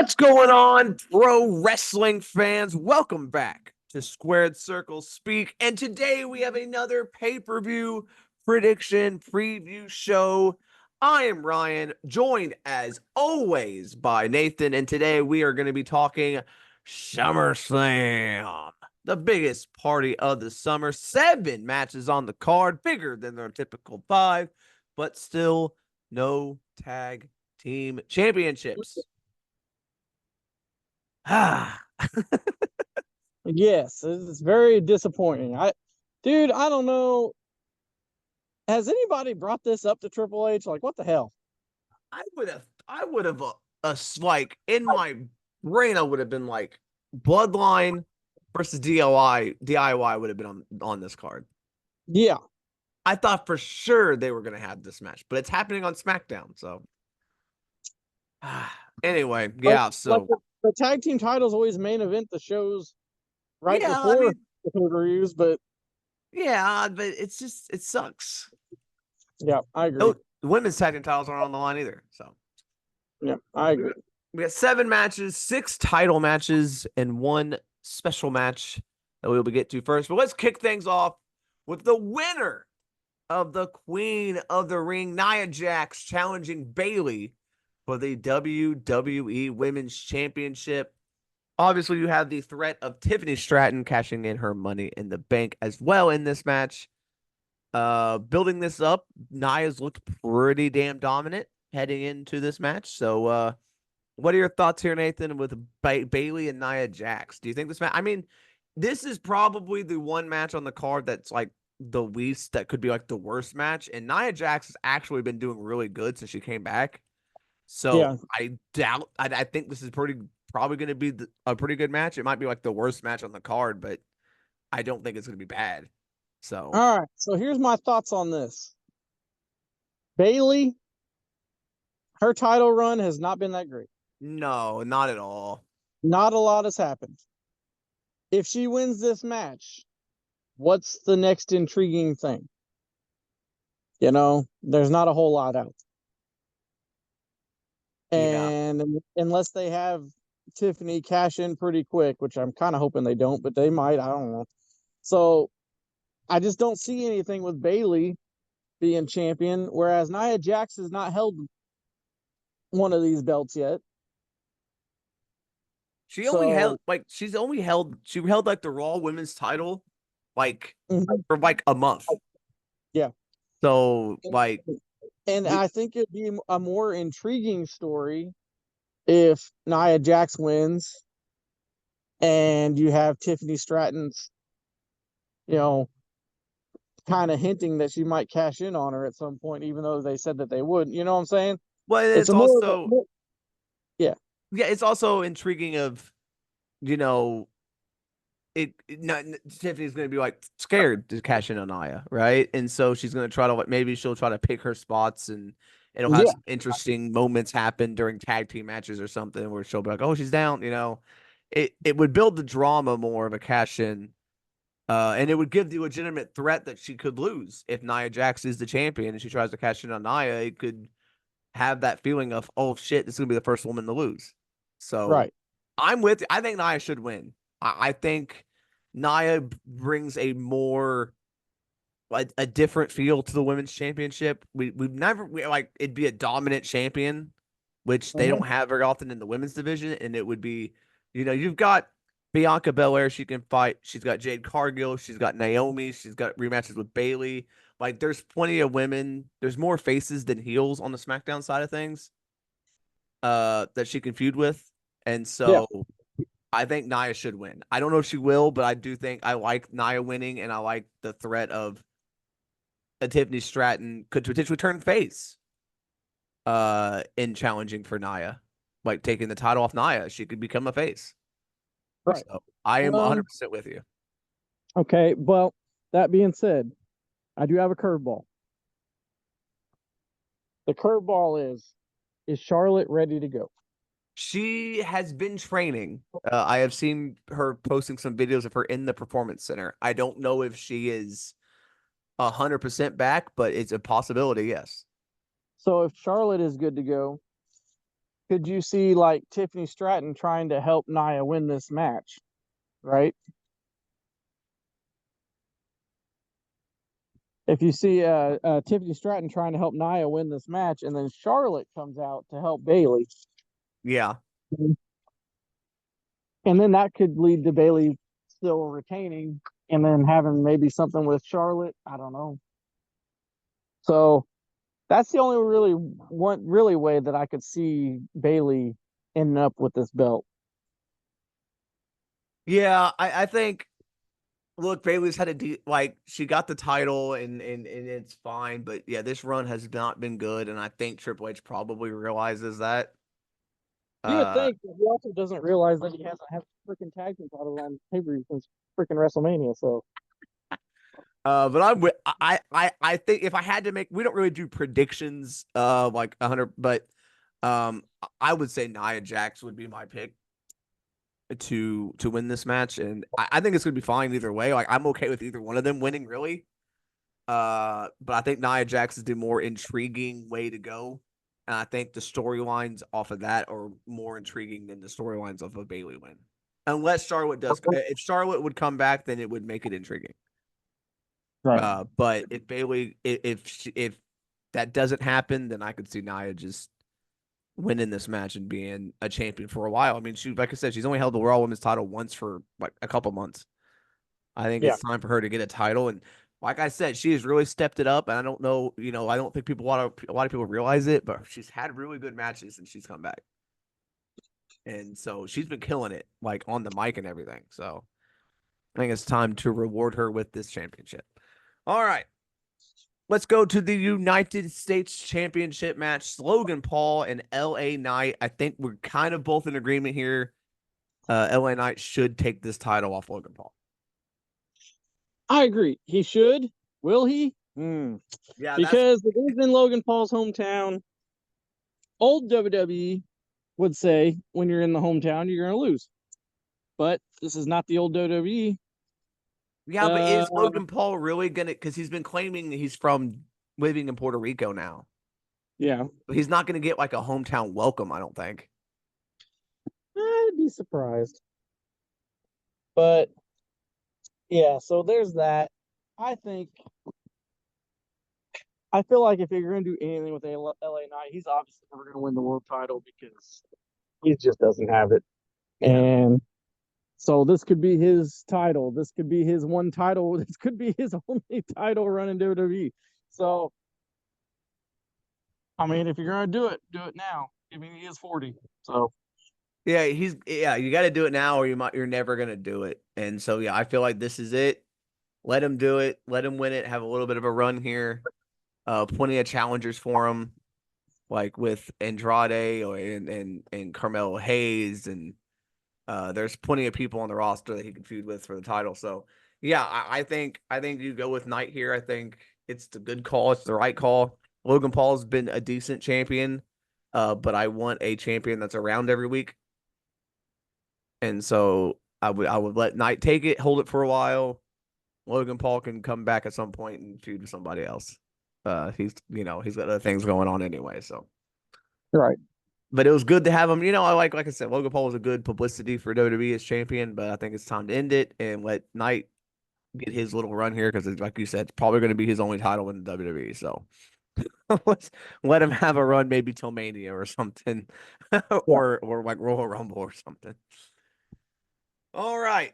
What's going on, pro wrestling fans? Welcome back to Squared Circle Speak. And today we have another pay-per-view prediction preview show. I am Ryan, joined as always by Nathan. And today we are going to be talking Summerslam, the biggest party of the summer. 7 matches on the card, bigger than their typical 5, but still no tag team championships. Ah, Yes, it's very disappointing. Dude, I don't know. Has anybody brought this up to Triple H? Like, what the hell? I would have, like in my brain, I would have been like Bloodline versus DIY would have been on this card. Yeah, I thought for sure they were gonna have this match, but it's happening on SmackDown. So, anyway, like, yeah. like So, the tag team titles always main event the shows right yeah, I before mean, the pay-per-views, but yeah, but it sucks. yeah, I agree. No, the women's tag team titles aren't on the line either. So, Yeah, I agree. we got 7 matches, 6 title matches, and 1 special match that we'll get to first. But let's kick things off with the winner of the Queen of the Ring, Nia Jax, challenging Bayley for the WWE Women's Championship. Obviously, you have the threat of Tiffany Stratton cashing in her money in the bank as well in this match. Building this up, Nia's looked pretty damn dominant heading into this match. So, what are your thoughts here, Nathan, with Bayley and Nia Jax? Do you think this match? I mean, this is probably the one match on the card that's like the least that could be like the worst match. And Nia Jax has actually been doing really good since she came back. So Yeah. I doubt. I think this is probably going to be a pretty good match. It might be like the worst match on the card, but I don't think it's going to be bad. So All right. So here's my thoughts on this. Bayley, her title run has not been that great. no, not at all. Not a lot has happened. If she wins this match, what's the next intriguing thing? There's not a whole lot out. Yeah. And unless they have Tiffany cash in pretty quick, which I'm kind of hoping they don't, but they might. I don't know. So I just don't see anything with Bayley being champion, whereas Nia Jax has not held one of these belts yet. She only held So like she held like the Raw Women's title like mhm, for like a month. yeah. So like And we I think it'd be a more intriguing story if Nia Jax wins and you have Tiffany Stratton's, you know, kind of hinting that she might cash in on her at some point, even though they said that they wouldn't. You know what I'm saying? well It's it's a more of a also yeah, yeah, it's also intriguing of you know not Tiffany's gonna be like scared to cash in on Nia, right? And so she's gonna try to like maybe she'll try to pick her spots and it'll have yeah, some interesting moments happen during tag team matches or something where she'll be like, oh, she's down. It would build the drama more of a cash in. And it would give the legitimate threat that she could lose if Nia Jax is the champion and she tries to cash in on Nia. It could have that feeling of, oh shit, this is gonna be the first woman to lose. So right. I'm with you. I think Nia should win. I think Nia brings a more like a different feel to the women's championship. We like it'd be a dominant champion, which they Mhm. don't have very often in the women's division, and it would be, you've got Bianca Belair, she can fight. She's got Jade Cargill, she's got Naomi, she's got rematches with Bayley. Like there's plenty of women. There's more faces than heels on the SmackDown side of things that she can feud with. And Yeah, so I think Nia should win. I don't know if she will, but I do think I like Nia winning, and I like the threat of a Tiffany Stratton could potentially turn face in challenging for Nia. Like taking the title off Nia, she could become a face. right. So I am Um, 100% with you. okay, well, that being said, I do have a curveball. The curveball is Charlotte ready to go? She has been training. I have seen her posting some videos of her in the performance center. I don't know if she is 100% back, but it's a possibility. Yes. So if Charlotte is good to go, could you see like Tiffany Stratton trying to help Nia win this match, right? If you see Tiffany Stratton trying to help Nia win this match, and then Charlotte comes out to help Bailey, Yeah. and then that could lead to Bailey still retaining, and then having maybe something with Charlotte. I don't know. So that's the only really way that I could see Bailey ending up with this belt. Yeah, I think look, Bailey's had like she got the title and it's fine, but yeah, this run has not been good, and I think Triple H probably realizes that. You would Uh, think that he also doesn't realize that he hasn't had a freaking tag team title on pay-per-view since freaking WrestleMania. So but I'm with I think if I had to make, we don't really do predictions like 100, but I would say Nia Jax would be my pick to win this match, and I think it's gonna be fine either way. Like I'm okay with either one of them winning, really. But I think Nia Jax is the more intriguing way to go. And I think the storylines off of that are more intriguing than the storylines of a Bailey win. Unless Charlotte does, if Charlotte would come back, then it would make it intriguing. right. But if Bailey, if that doesn't happen, then I could see Nia just winning this match and being a champion for a while. I mean, she, like I said, she's only held the Raw Women's title once for like a couple months. I think Yeah. it's time for her to get a title. And like I said, she has really stepped it up. And I don't know, I don't think a lot of people realize it, but she's had really good matches and she's come back. And so she's been killing it, like on the mic and everything. So I think it's time to reward her with this championship. All right. Let's go to the United States Championship match. Logan Paul and LA Knight. I think we're kind of both in agreement here. LA Knight should take this title off Logan Paul. I agree. He should. Will he? Hmm. Yeah, that's Because it is in Logan Paul's hometown. Old WWE would say when you're in the hometown, you're going to lose. But this is not the old WWE. Yeah, but Uh, is Logan Paul really gonna? Because he's been claiming that he's from living in Puerto Rico now. yeah. But he's not gonna get like a hometown welcome, I don't think. I'd be surprised. But yeah, so there's that. I think I feel like if you're going to do anything with LA Knight, he's obviously never going to win the world title because he just doesn't have it. Yeah, And so this could be his title. This could be his one title. This could be his only title run in WWE. So, I mean, if you're going to do it now. I mean, he is 40. So, yeah. You got to do it now, or you're never gonna do it. And so yeah, I feel like this is it. Let him do it. Let him win it. Have a little bit of a run here. Plenty of challengers for him, like with Andrade or and Carmelo Hayes, and there's plenty of people on the roster that he can feud with for the title. So yeah, I think you go with Knight here. I think it's the good call. It's the right call. Logan Paul's been a decent champion, but I want a champion that's around every week, and so I would let Knight take it, hold it for a while. Logan Paul can come back at some point and feud with somebody else. He's got other things going on anyway. So, right. but it was good to have him. Like I said, Logan Paul was a good publicity for WWE as champion. But I think it's time to end it and let Knight get his little run here because, like you said, it's probably going to be his only title in the WWE. So let's let him have a run, maybe till Mania or something, Yeah. or like Royal Rumble or something. All right.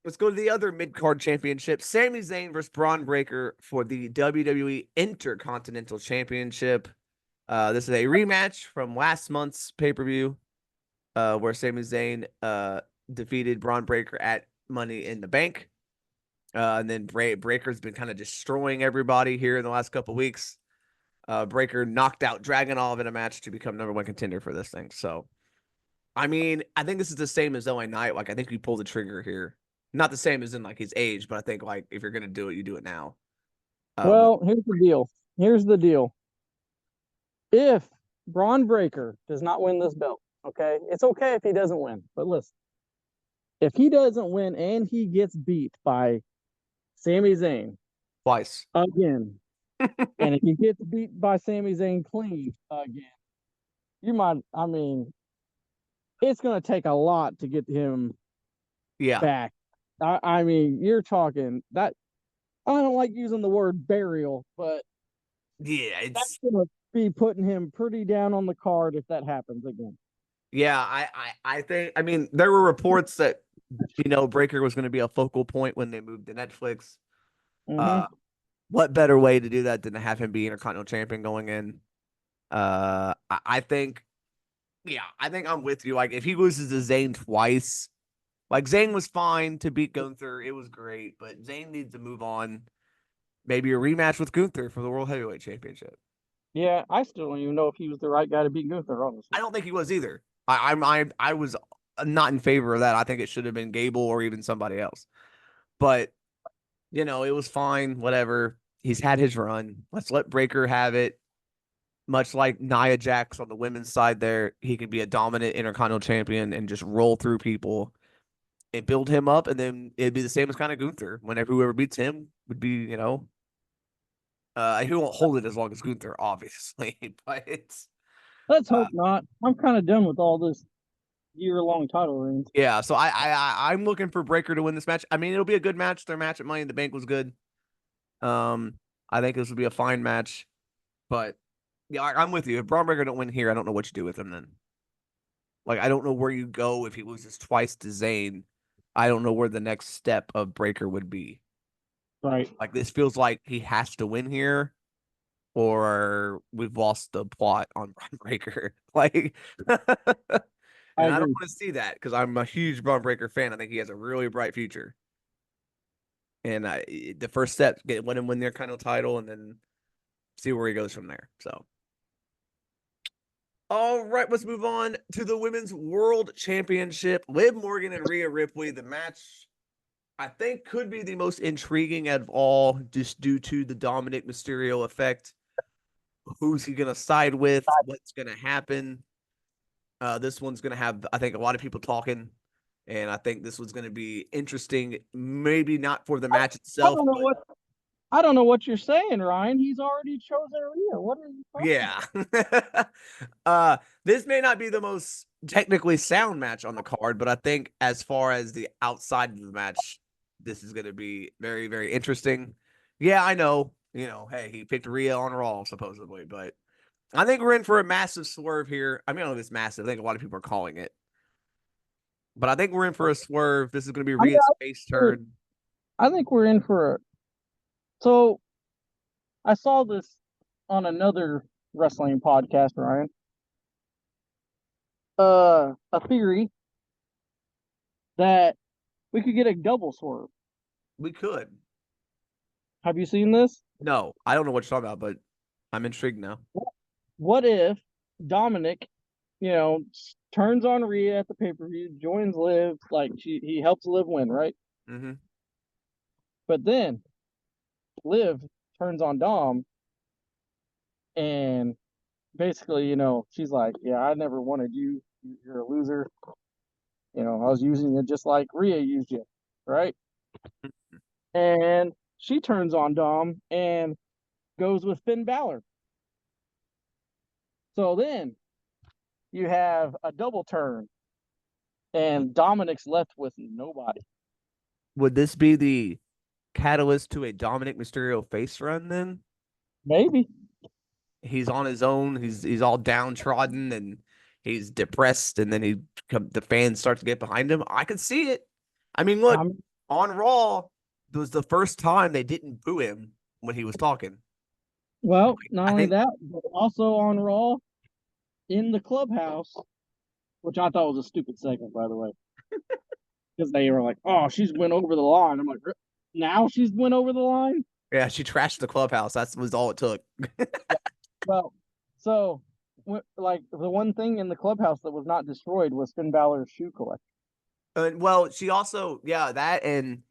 Let's go to the other mid card championship. Sami Zayn versus Braun Breaker for the WWE Intercontinental Championship. This is a rematch from last month's pay per view, where Sami Zayn defeated Braun Breaker at Money in the Bank. And then Breaker's been kind of destroying everybody here in the last couple weeks. Breaker knocked out Dragunov in a match to become number one contender for this thing. So, I mean, I think this is the same as LA Knight. Like, I think you pull the trigger here. Not the same as in like his age, but I think like if you're gonna do it, you do it now. But Well, here's the deal. Here's the deal. If Braun Breaker does not win this belt, okay, it's okay if he doesn't win. But listen, if he doesn't win and he gets beat by Sami Zayn twice. again, and if he gets beat by Sami Zayn clean again, you might. I mean, it's going to take a lot to get him Yeah, back. I mean, you're talking that. I don't like using the word burial, but yeah, that's it's going to be putting him pretty down on the card if that happens again. yeah. I think. I mean, there were reports that Breaker was going to be a focal point when they moved to Netflix. Mm-hmm. Uh, what better way to do that than to have him be Intercontinental Champion going in? I think, yeah, I think I'm with you. Like, if he loses to Zayn twice, like Zayn was fine to beat Gunther, it was great, but Zayn needs to move on. Maybe a rematch with Gunther for the World Heavyweight Championship. Yeah, I still don't even know if he was the right guy to beat Gunther, I honestly. don't think he was either. I was not in favor of that. I think it should have been Gable or even somebody else. But it was fine. Whatever. He's had his run. Let's let Breaker have it. Much like Nia Jax on the women's side, there he could be a dominant Intercontinental Champion and just roll through people and build him up, and then it'd be the same as kind of Gunther. Whenever whoever beats him would be, he won't hold it as long as Gunther, obviously, but Let's uh, hope not. I'm kind of done with all this year-long title reigns. yeah. So I'm looking for Breaker to win this match. I mean, it'll be a good match. Their match at Money in the Bank was good. Um, I think this will be a fine match, but yeah, I'm with you. If Braun Breaker don't win here, I don't know what you do with him then. Like, I don't know where you go if he loses twice to Zayn. I don't know where the next step of Breaker would be. Right. Like, this feels like he has to win here, or we've lost the plot on Braun Breaker. Like, and I I don't agree. want to see that because I'm a huge Braun Breaker fan. I think he has a really bright future. And the first step, let him win their kind of title, and then see where he goes from there. So, all right, let's move on to the Women's World Championship. Liv Morgan and Rhea Ripley. The match I think could be the most intriguing out of all, just due to the Dominic Mysterio effect. Who's he gonna side with? What's gonna happen? This one's gonna have, I think, a lot of people talking, and I think this one's gonna be interesting. Maybe not for the match I itself, don't know but what I don't know what you're saying, Ryan. He's already chosen Rhea. What are you talking yeah. about? uh, this may not be the most technically sound match on the card, but I think as far as the outside of the match, this is gonna be very, very interesting. Yeah, I know. Hey, he picked Rhea on Raw supposedly, but I think we're in for a massive swerve here. I mean, I don't know if it's massive. I think a lot of people are calling it. But I think we're in for a swerve. This is going to be I mean, Rhea's face turn. I think we're in for a. So I saw this on another wrestling podcast, Ryan. A theory that we could get a double swerve. We could. Have you seen this? No, I don't know what you're talking about, but I'm intrigued now. What if Dominic, turns on Rhea at the pay per view, joins Liv, like he helps Liv win, right? Hmm. But then Liv turns on Dom and basically, she's like, "Yeah, I never wanted you. You're a loser. I was using you just like Rhea used you, right?" And she turns on Dom and goes with Finn Balor. So then you have a double turn, and Dominic's left with nobody. Would this be the catalyst to a Dominic Mysterio face run then? Maybe. He's on his own. He's all downtrodden and he's depressed, and then the fans start to get behind him. I could see it. I mean, look, Um, on Raw, it was the first time they didn't boo him when he was talking. well, not I only think that, but also on Raw in the clubhouse, which I thought was a stupid segment, by the way, because they were like, "Oh, she's went over the line." I'm like, "Now she's went over the line?" yeah, she trashed the clubhouse. That was all it took. Yeah. Well, so like the one thing in the clubhouse that was not destroyed was Finn Balor's shoe collection. Well, she also, yeah, that, and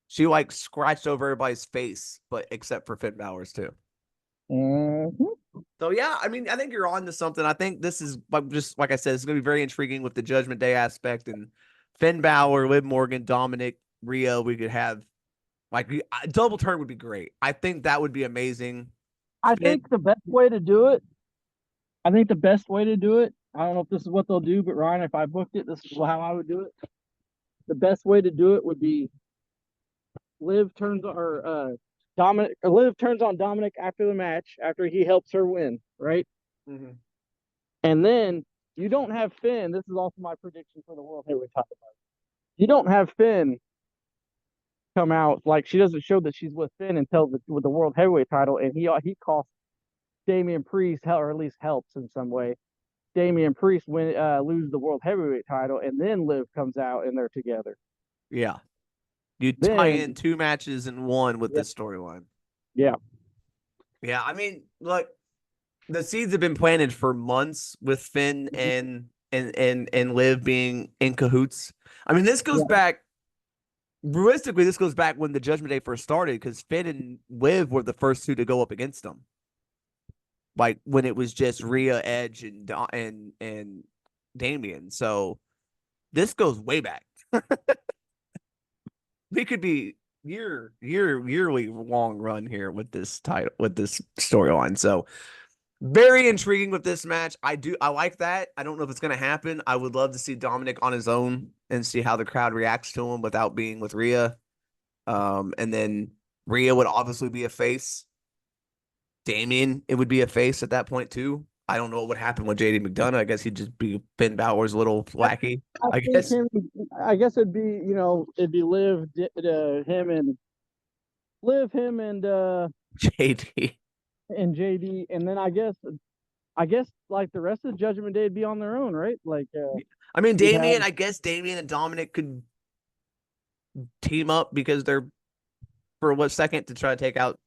she like scratched over everybody's face, but except for Finn Balor's too. Mm-hmm. So yeah, I mean, I think you're on to something. I think this is just like I said, it's going to be very intriguing with the Judgment Day aspect and Finn Balor, Liv Morgan, Dominic, Rio. We could have like a double turn would be great. I think that would be amazing. I Finn, think the best way to do it, I think the best way to do it, I don't know if this is what they'll do, but Ryan, if I booked it, this is how I would do it. The best way to do it would be Liv turns or Dominic Liv turns on Dominic after the match after he helps her win, right? Mm-hmm. And then you don't have Finn. This is also my prediction for the World Heavyweight title. You don't have Finn come out like she doesn't show that she's with Finn until with the World Heavyweight title, and he costs Damian Priest, or at least helps in some way. Damian Priest lose the World Heavyweight title, and then Liv comes out and they're together. Yeah. You tie in Then, two matches in one with yeah, this storyline. yeah, Yeah, I mean, look, the seeds have been planted for months with Finn and Liv being in cahoots. I mean, this goes yeah. back realistically. This goes back when the Judgment Day first started because Finn and Liv were the first two to go up against them. Like when it was just Rhea, Edge, and Damian. So this goes way back. We could be yearly long run here with this title with this storyline. So very intriguing with this match. I like that. I don't know if it's gonna happen. I would love to see Dominic on his own and see how the crowd reacts to him without being with Rhea. And then Rhea would obviously be a face. Damien, it would be a face at that point too. I don't know what would happen with JD McDonough. I guess he'd just be Finn Balor's little lackey. I I think guess him. I guess it'd be Liv, him, JD. and JD, and then I guess like the rest of the Judgment Day would be on their own, right? Like I mean, you'd have Damien. I guess Damien and Dominic could team up because they're for what second to try to take out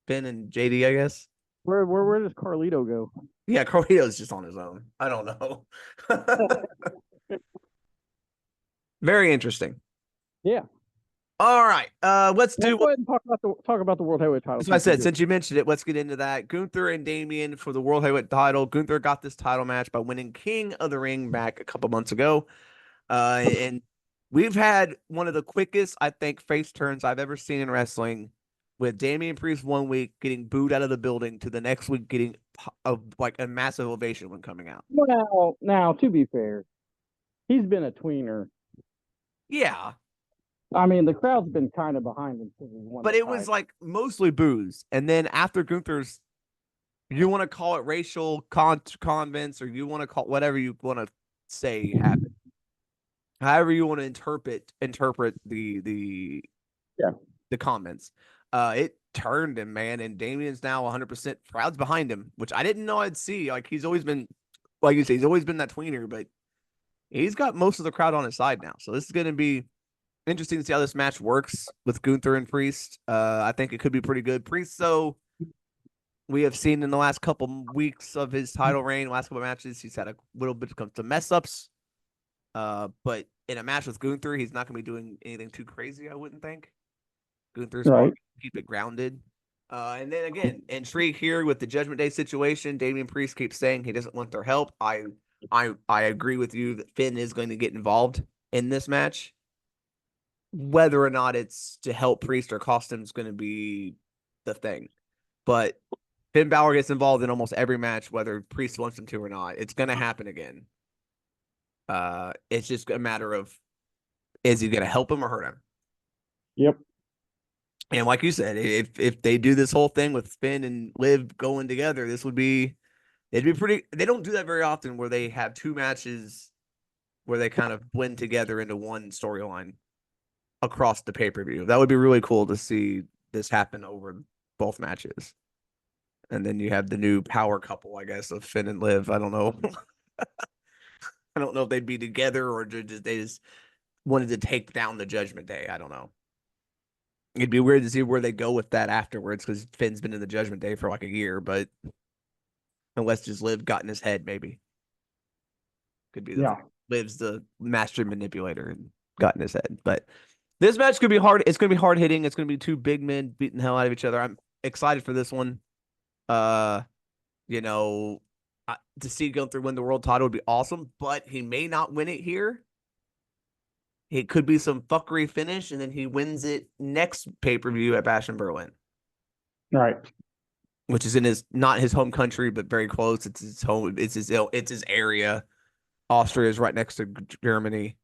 Finn and JD. I guess. where does Carlito go? Yeah, Carlito's just on his own. I don't know. Very interesting. Yeah. All right. Let's Let's do go ahead and talk about the World Heavyweight title that's what I since we said. did. Since you mentioned it, let's get into that. Gunther and Damien for the World Heavyweight title. Gunther got this title match by winning King of the Ring back a couple months ago. And we've had one of the quickest, I think, face turns I've ever seen in wrestling with Damian Priest one week getting booed out of the building to the next week getting like a massive ovation when coming out. Well, now to be fair, he's been a tweener. Yeah, I mean, the crowd's been kind of behind him since he won but the it was title. like mostly booze. And then after Gunther's, you want to call it racial convents or you want to call whatever you want to say happened. However you want to interpret Yeah. the comments. It turned him, man, and Damien's now 100% crowds behind him, which I didn't know I'd see. Like he's always been, like you say, he's always been that tweener, but he's got most of the crowd on his side now. So this is going to be interesting to see how this match works with Gunther and Priest. I think it could be pretty good. Priest, so we have seen in the last couple weeks of his title reign, last couple matches, he's had a little bit of some mess ups. But in a match with Gunther, he's not going to be doing anything too crazy, I wouldn't think. Gunther's more Right. keep it grounded. And then again, intrigue here with the Judgment Day situation. Damian Priest keeps saying he doesn't want their help. I agree with you that Finn is going to get involved in this match. Whether or not it's to help Priest or cost him is going to be the thing. But Finn Balor gets involved in almost every match, whether Priest wants him to or not. It's going to happen again. It's just a matter of is he going to help him or hurt him? Yep. And like you said, if they do this whole thing with Finn and Liv going together, this would be it'd be pretty. They don't do that very often where they have two matches where they kind of blend together into one storyline across the pay-per-view. That would be really cool to see this happen over both matches. And then you have the new power couple, I guess, of Finn and Liv. I don't know. I don't know if they'd be together or they just wanted to take down the Judgment Day. I don't know. It'd be weird to see where they go with that afterwards because Finn's been in the Judgment Day for like a year, but unless just Liv got in his head, maybe could be the Yeah. thing. Liv's the master manipulator and got in his head. But this match could be hard. It's going to be hard hitting. It's going to be two big men beating the hell out of each other. I'm excited for this one. Uh, you know, to see Gunther win the world title would be awesome, but he may not win it here. It could be some fuckery finish, and then he wins it next pay per view at Bash in Berlin. Right. which is in his not his home country, but very close. It's his home. It's his area. Austria is right next to Germany.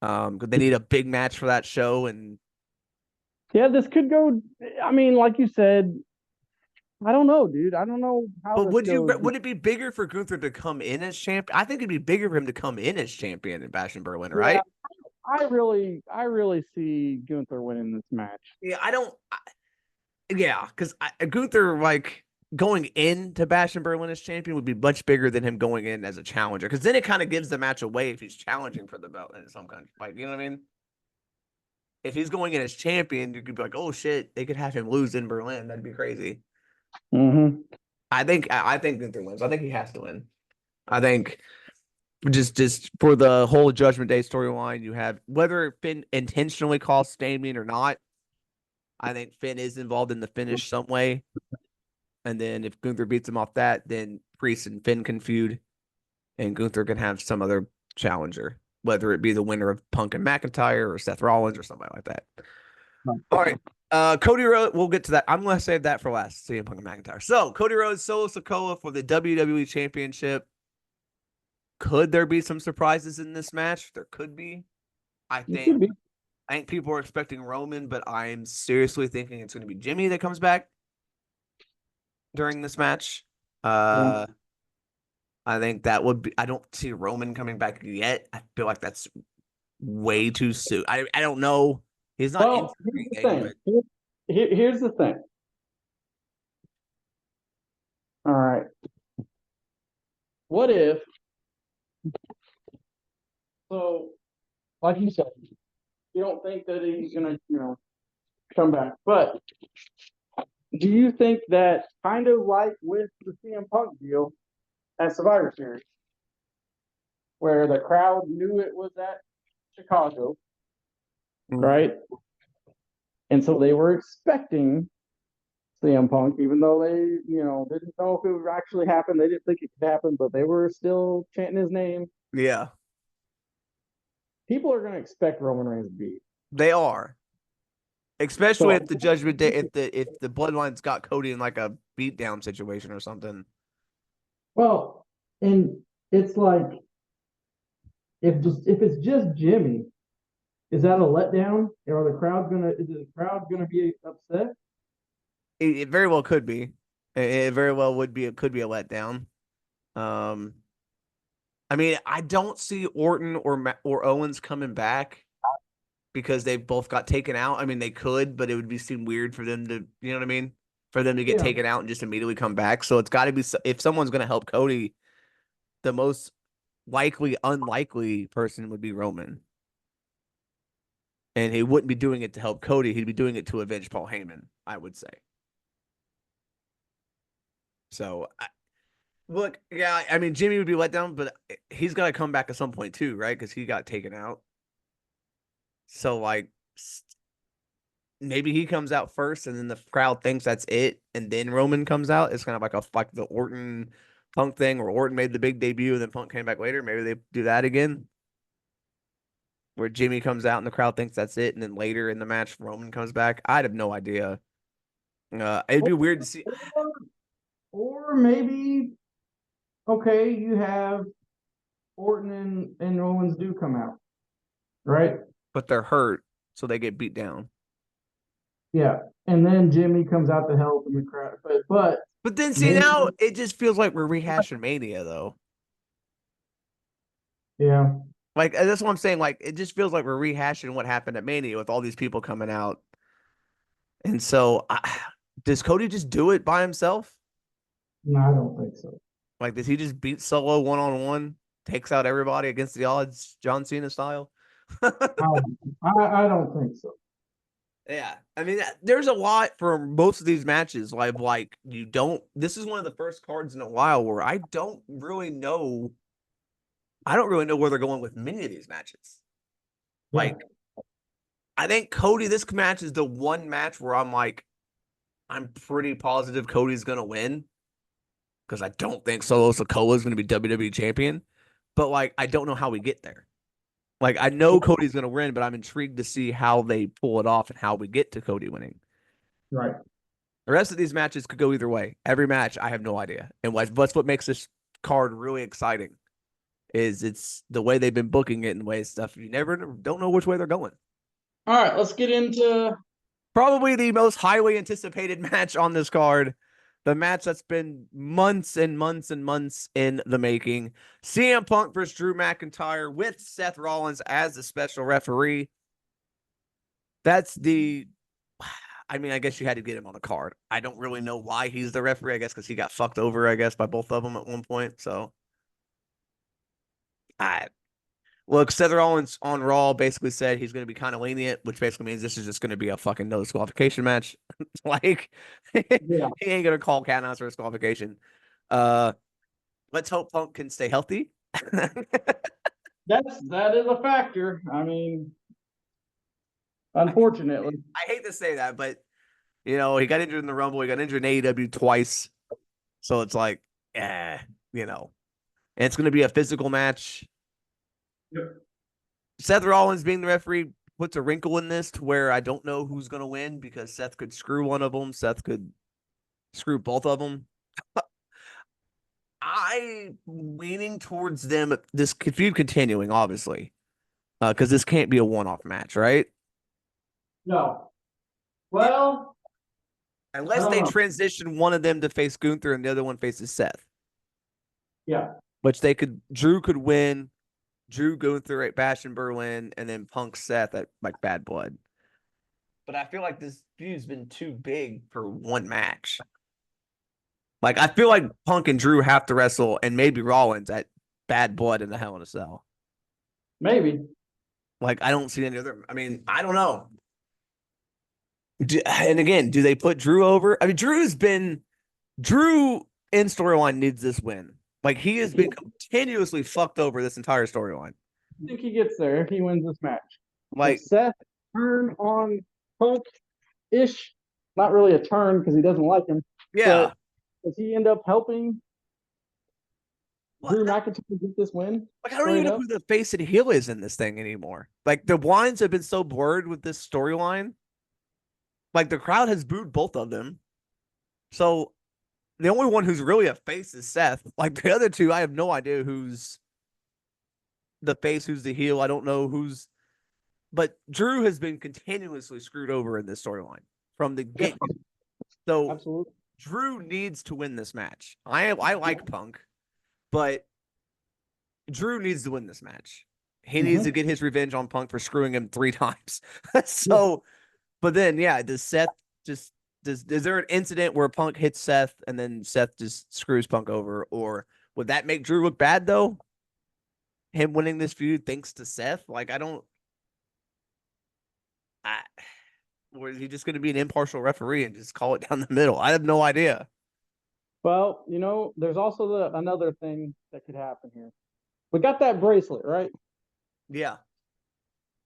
'Cause they need a big match for that show, and Yeah, this could go. I mean, like you said, I don't know, dude. I don't know how but this goes. would it be bigger for Gunther to come in as champion? I think it'd be bigger for him to come in as champion in Bash in Berlin, Yeah, right? I really see Gunther winning this match. Yeah, I don't. Yeah, because Gunther like going into Bash in Berlin as champion would be much bigger than him going in as a challenger. Because then it kind of gives the match away if he's challenging for the belt in some country. Like, you know what I mean? If he's going in as champion, you could be like, oh shit, they could have him lose in Berlin. That'd be crazy. Mm-hmm. I think Gunther wins. I think he has to win. I think just for the whole Judgment Day storyline, you have whether Finn intentionally caused Stamion or not. I think Finn is involved in the finish some way. And then if Gunther beats him off that, then Priest and Finn can feud, and Gunther can have some other challenger, whether it be the winner of Punk and McIntyre or Seth Rollins or somebody like that. All right. Cody Rhodes, we'll get to that. I'm going to save that for last, CM Punk and McIntyre. So, Cody Rhodes, Solo Sikoa for the WWE Championship. Could there be some surprises in this match? There could be. I It think could be. I think people are expecting Roman, but I'm seriously thinking it's going to be Jimmy that comes back during this match. Yeah. Uh, I think that would be. I don't see Roman coming back yet. I feel like that's way too soon. I don't know. He's not Well, into here's the anything, thing. but Here's the thing. All right. What if, so, like you said, you don't think that he's gonna, come back. But do you think that kind of like with the CM Punk deal at Survivor Series, where the crowd knew it was at Chicago, right? And so they were expecting CM Punk, even though they, didn't know if it would actually happen. They didn't think it could happen, but they were still chanting his name. yeah, People are going to expect Roman Reigns to beat. they are. Especially So, if the Judgment Day, if the Bloodline's got Cody in like a beatdown situation or something. well, and it's like if it's just Jimmy, is that a letdown? Are the crowd gonna is the crowd gonna be upset? It very well could be. It very well would be. It could be a letdown. Um, I mean, I don't see Orton or Owens coming back because they both got taken out. I mean, they could, but it would be seem weird for them to, you know what I mean? For them to get Yeah, taken out and just immediately come back. So it's got to be if someone's going to help Cody, the most likely unlikely person would be Roman. And he wouldn't be doing it to help Cody. He'd be doing it to avenge Paul Heyman, I would say. So, look, yeah, I mean, Jimmy would be let down, but he's got to come back at some point too, right? Because he got taken out. So, like, maybe he comes out first, and then the crowd thinks that's it, and then Roman comes out. It's kind of like the Orton Punk thing, where Orton made the big debut, and then Punk came back later. Maybe they do that again, where Jimmy comes out and the crowd thinks that's it, and then later in the match, Roman comes back. I'd have no idea. It'd or, be weird to see, or maybe okay, you have Orton and Owens do come out, right? but they're hurt, so they get beat down. Yeah, and then Jimmy comes out to help in the crowd, but But then see maybe now it just feels like we're rehashing Mania though. yeah. Like that's what I'm saying. Like it just feels like we're rehashing what happened at Mania with all these people coming out. And so, does Cody just do it by himself? No, I don't think so. Like, does he just beat Solo one on one, takes out everybody against the odds, John Cena style? I don't think so. Yeah, I mean, there's a lot for most of these matches. Like you don't. This is one of the first cards in a while where I don't really know. I don't really know where they're going with many of these matches. Yeah, Like, I think Cody. This match is the one match where I'm like, I'm pretty positive Cody's gonna win because I don't think Solo Sikoa is gonna be WWE champion. But like, I don't know how we get there. Like, I know Cody's gonna win, but I'm intrigued to see how they pull it off and how we get to Cody winning. right. The rest of these matches could go either way. Every match, I have no idea. And what's what makes this card really exciting is it's the way they've been booking it and the way stuff you never don't know which way they're going. All right, let's get into. Probably the most highly anticipated match on this card. The match that's been months and months and months in the making. CM Punk versus Drew McIntyre with Seth Rollins as the special referee. That's the I mean, I guess you had to get him on the card. I don't really know why he's the referee. I guess because he got fucked over, I guess, by both of them at one point. So I look, Seth Rollins on Raw basically said he's going to be kind of lenient, which basically means this is just going to be a fucking no disqualification match. Like, he Yeah, ain't going to call count outs for disqualification. Uh, let's hope Punk can stay healthy. that is a factor. I mean, unfortunately. I hate to say that, but he got injured in the Rumble. He got injured in AEW twice, so it's like, eh, you know, and it's going to be a physical match. Yep. Seth Rollins being the referee puts a wrinkle in this to where I don't know who's going to win because Seth could screw one of them. Seth could screw both of them. I'm leaning towards them. This feud continuing, obviously, because this can't be a one-off match, right? No. Well, I Unless don't they know. transition one of them to face Gunther and the other one faces Seth, Yeah. which they could. Drew could win. Drew Gunther at Bash in Berlin, and then Punk Seth at like Bad Blood. But I feel like this feud's been too big for one match. Like I feel like Punk and Drew have to wrestle, and maybe Rollins at Bad Blood in the Hell in a Cell. Maybe. Like I don't see any other. I mean, I don't know. And again, do they put Drew over? I mean, Drew in storyline needs this win. Like he has been continuously fucked over this entire storyline. I think he gets there if he wins this match. If Like, Seth turn on Punk ish, not really a turn because he doesn't like him, yeah. but does he end up helping What? Drew McIntyre get this win? Like I don't even Straight know up. who the face and heel is in this thing anymore. Like the lines have been so blurred with this storyline. Like the crowd has booed both of them. So the only one who's really a face is Seth. Like the other two, I have no idea who's the face, who's the heel. I don't know who's. But Drew has been continuously screwed over in this storyline from the Yeah, get. So absolutely. Drew needs to win this match. I like Punk, but Drew needs to win this match. He needs to Mm-hmm. get his revenge on Punk for screwing him 3 times. Yeah. So, but then yeah, does Seth just is there an incident where Punk hits Seth and then Seth just screws Punk over, or would that make Drew look bad though? Him winning this feud thanks to Seth? Like I don't. I, or is he just going to be an impartial referee and just call it down the middle? I have no idea. Well, there's also another thing that could happen here. We got that bracelet, right? Yeah,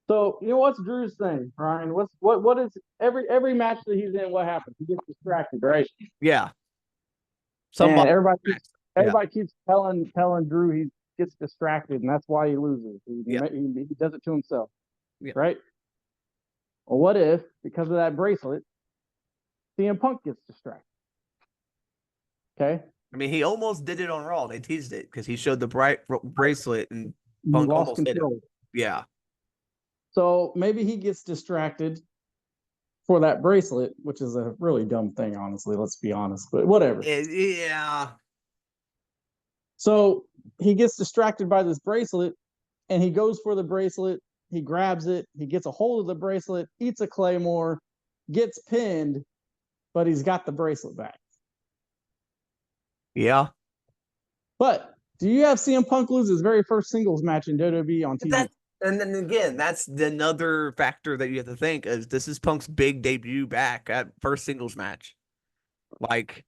So what's Drew's thing, Ryan? What is every match that he's in? What happens? He gets distracted, right? yeah. And Somebody. Yeah, everybody keeps telling Drew he gets distracted, and that's why he loses. yeah, He does it to himself, yeah. right? Well, what if because of that bracelet, CM Punk gets distracted? Okay, I mean, he almost did it on Raw. They teased it because he showed the bright bracelet and he Punk lost almost hit him. control. Yeah, So maybe he gets distracted for that bracelet, which is a really dumb thing, honestly. Let's be honest, but whatever. yeah. So he gets distracted by this bracelet and he goes for the bracelet. He grabs it. He gets a hold of the bracelet, eats a claymore, gets pinned, but he's got the bracelet back. Yeah. But do you have CM Punk lose his very first singles match in WWE on TV? And then again, that's another factor that you have to think is this is Punk's big debut back at first singles match. Like,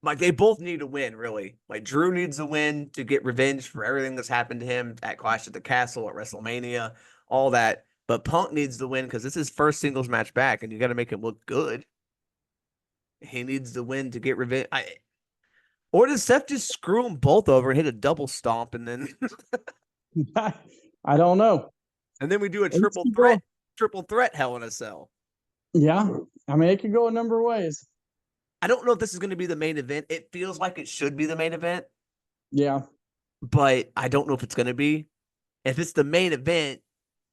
like they both need to win, really. Like Drew needs to win to get revenge for everything that's happened to him at Clash at the Castle, at WrestleMania, all that. But Punk needs to win because this is his first singles match back, and you got to make him look good. He needs to win to get revenge. Or does Seth just screw them both over and hit a double stomp, and then I don't know. and then we do a Let's triple keep going. threat Hell in a Cell. Yeah. I mean, it could go a number of ways. I don't know if this is going to be the main event. It feels like it should be the main event, Yeah. but I don't know if it's going to be. If it's the main event,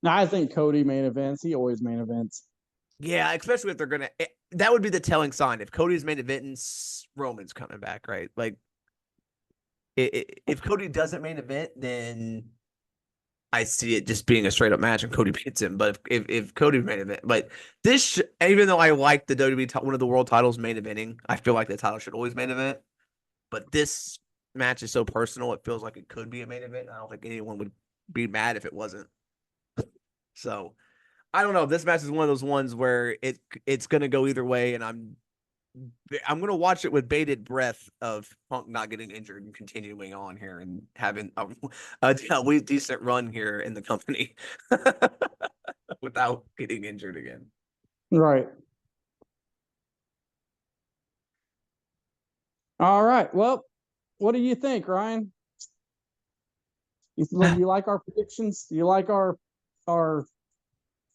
Now, I think Cody main events. He always main events. yeah, especially if they're going to, that would be the telling sign. If Cody's main event and Roman's coming back, right? Like, if Cody doesn't main event, then I see it just being a straight up match and Cody beats him. But if Cody main event, but even though I like the WWE one of the world titles main eventing, I feel like the title should always main event. But this match is so personal, it feels like it could be a main event. I don't think anyone would be mad if it wasn't. So I don't know. This match is one of those ones where it's gonna go either way, and I'm gonna watch it with bated breath of Punk not getting injured and continuing on here and having a decent run here in the company without getting injured again. Right. All right. Well, what do you think, Ryan? You like our predictions? Do you like our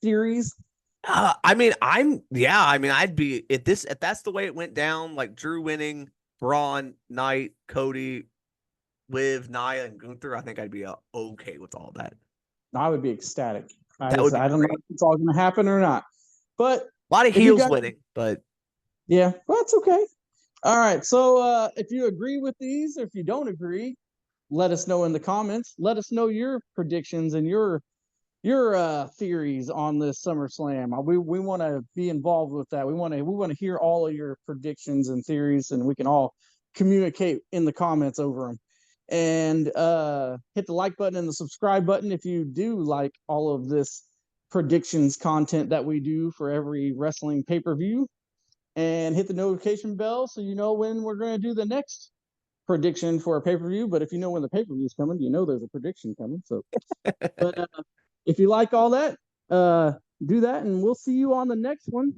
theories? I mean, yeah. I mean, I'd be if that's the way it went down, like Drew winning, Braun, Knight, Cody, Liv, Nia, and Gunther. I think I'd be okay with all that. I would be ecstatic. That would be I don't know great. if it's all going to happen or not. But A lot of if you heels got winning, but yeah, well, that's okay. All right. So if you agree with these, or if you don't agree, let us know in the comments. Let us know your predictions and your theories on this SummerSlam. We want to be involved with that. We want to hear all of your predictions and theories, and we can all communicate in the comments over them. And hit the like button and the subscribe button if you do like all of this predictions content that we do for every wrestling pay-per-view. And hit the notification bell so you know when we're going to do the next prediction for a pay-per-view. But if you know when the pay-per-view is coming, you know there's a prediction coming. So, but if you like all that, uh, do that, and we'll see you on the next one.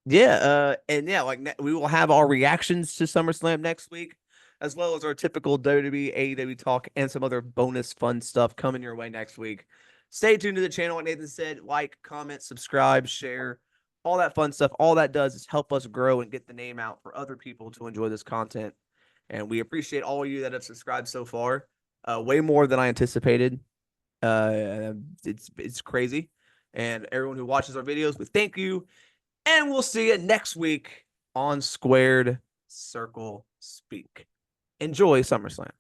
yeah, and yeah, like we will have our reactions to SummerSlam next week, as well as our typical WWE, AEW talk, and some other bonus fun stuff coming your way next week. Stay tuned to the channel. Like Nathan said, like, comment, subscribe, share, all that fun stuff. All that does is help us grow and get the name out for other people to enjoy this content. And we appreciate all of you that have subscribed so far. Way more than I anticipated. It's crazy. And everyone who watches our videos, we thank you. And we'll see you next week on Squared Circle Speak. Enjoy SummerSlam.